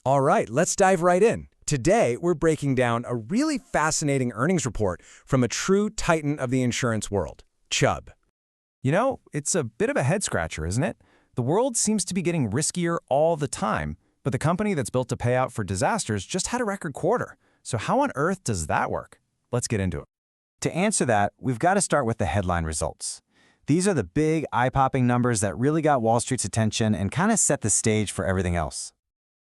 All right, let's dive right in. Today, we're breaking down a really fascinating earnings report from a true titan of the insurance world, Chubb. You know, it's a bit of a head-scratcher, isn't it? The world seems to be getting riskier all the time, but the company that's built to pay out for disasters just had a record quarter. So how on earth does that work? Let's get into it. To answer that, we've got to start with the headline results. These are the big, eye-popping numbers that really got Wall Street's attention and kind of set the stage for everything else.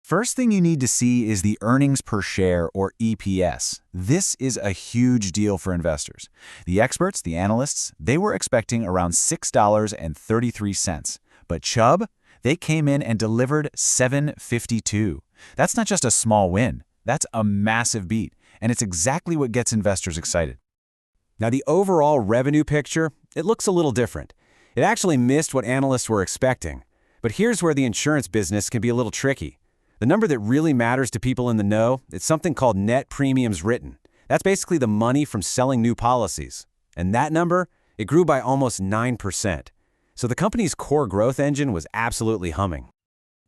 First thing you need to see is the earnings per share, or EPS. This is a huge deal for investors. The experts, the analysts, they were expecting around $6.33. But Chubb, they came in and delivered $7.52. That's not just a small win. That's a massive beat, and it's exactly what gets investors excited. Now, the overall revenue picture, it looks a little different. It actually missed what analysts were expecting. But here's where the insurance business can be a little tricky. The number that really matters to people in the know is something called net premiums written. That's basically the money from selling new policies. And that number, it grew by almost 9%. So the company's core growth engine was absolutely humming.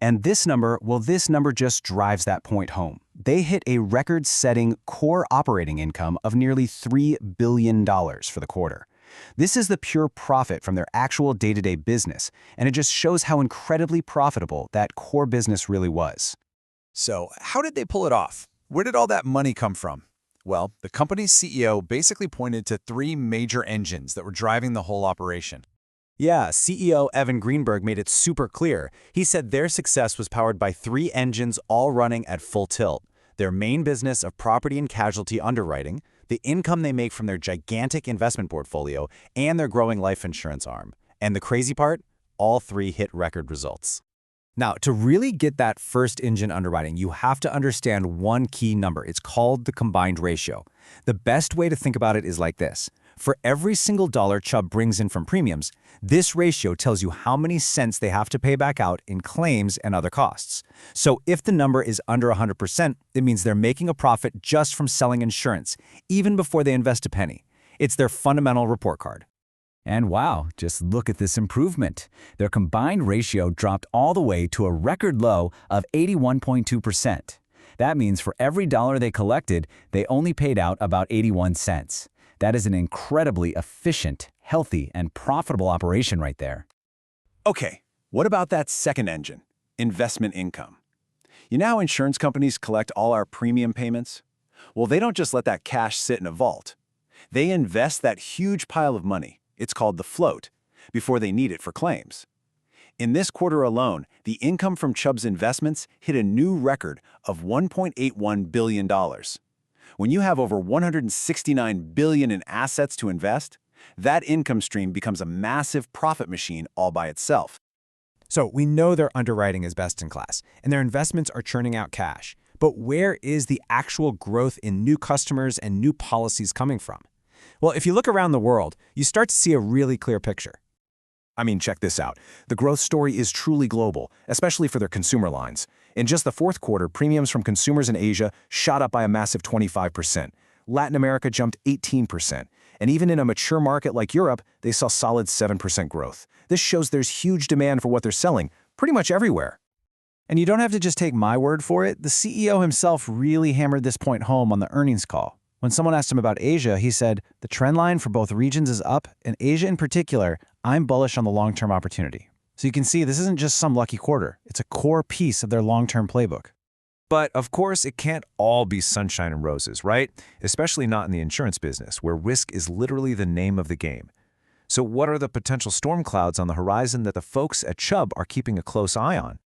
And this number just drives that point home. They hit a record-setting core operating income of nearly $3 billion for the quarter. This is the pure profit from their actual day-to-day business, and it just shows how incredibly profitable that core business really was. So, how did they pull it off? Where did all that money come from? Well, the company's CEO basically pointed to three major engines that were driving the whole operation. Yeah, CEO Evan Greenberg made it super clear. He said their success was powered by three engines all running at full tilt. Their main business of property and casualty underwriting, the income they make from their gigantic investment portfolio, and their growing life insurance arm. And the crazy part? All three hit record results. Now, to really get that first engine underwriting, you have to understand one key number. It's called the combined ratio. The best way to think about it is like this. For every single dollar Chubb brings in from premiums, this ratio tells you how many cents they have to pay back out in claims and other costs. So if the number is under 100%, it means they're making a profit just from selling insurance, even before they invest a penny. It's their fundamental report card. And wow, just look at this improvement. Their combined ratio dropped all the way to a record low of 81.2%. That means for every dollar they collected, they only paid out about 81 cents. That is an incredibly efficient, healthy, and profitable operation right there. Okay, what about that second engine, investment income? You know how insurance companies collect all our premium payments? Well, they don't just let that cash sit in a vault. They invest that huge pile of money, it's called the float, before they need it for claims. In this quarter alone, the income from Chubb's investments hit a new record of $1.81 billion. When you have over $169 billion in assets to invest, that income stream becomes a massive profit machine all by itself. So we know their underwriting is best in class, and their investments are churning out cash. But where is the actual growth in new customers and new policies coming from? Well, if you look around the world, you start to see a really clear picture. I mean, check this out. The growth story is truly global, especially for their consumer lines. In just the fourth quarter, premiums from consumers in Asia shot up by a massive 25%. Latin America jumped 18%. And even in a mature market like Europe, they saw solid 7% growth. This shows there's huge demand for what they're selling, pretty much everywhere. And you don't have to just take my word for it. The CEO himself really hammered this point home on the earnings call. When someone asked him about Asia, he said, "The trend line for both regions is up, and Asia in particular, I'm bullish on the long-term opportunity." So you can see this isn't just some lucky quarter. It's a core piece of their long-term playbook. But of course, it can't all be sunshine and roses, right? Especially not in the insurance business, where risk is literally the name of the game. So what are the potential storm clouds on the horizon that the folks at Chubb are keeping a close eye on?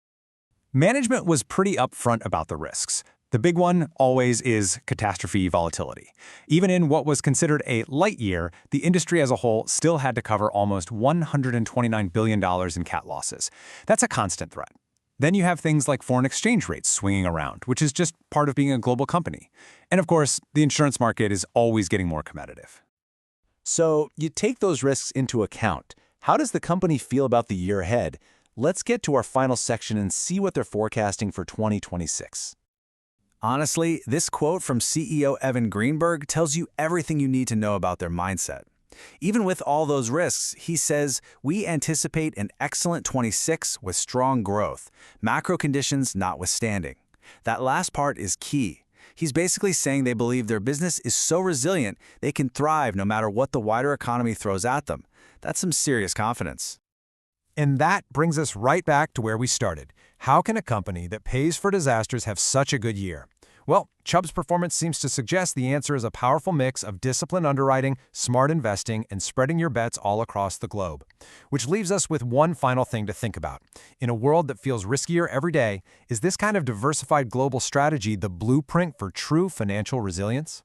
Management was pretty upfront about the risks. The big one always is catastrophe volatility. Even in what was considered a light year, the industry as a whole still had to cover almost $129 billion in cat losses. That's a constant threat. Then you have things like foreign exchange rates swinging around, which is just part of being a global company. And of course, the insurance market is always getting more competitive. So you take those risks into account. How does the company feel about the year ahead? Let's get to our final section and see what they're forecasting for 2026. Honestly, this quote from CEO Evan Greenberg tells you everything you need to know about their mindset. Even with all those risks, he says, "We anticipate an excellent 26 with strong growth, macro conditions notwithstanding." That last part is key. He's basically saying they believe their business is so resilient they can thrive no matter what the wider economy throws at them. That's some serious confidence. And that brings us right back to where we started. How can a company that pays for disasters have such a good year? Well, Chubb's performance seems to suggest the answer is a powerful mix of disciplined underwriting, smart investing, and spreading your bets all across the globe. Which leaves us with one final thing to think about. In a world that feels riskier every day, is this kind of diversified global strategy the blueprint for true financial resilience?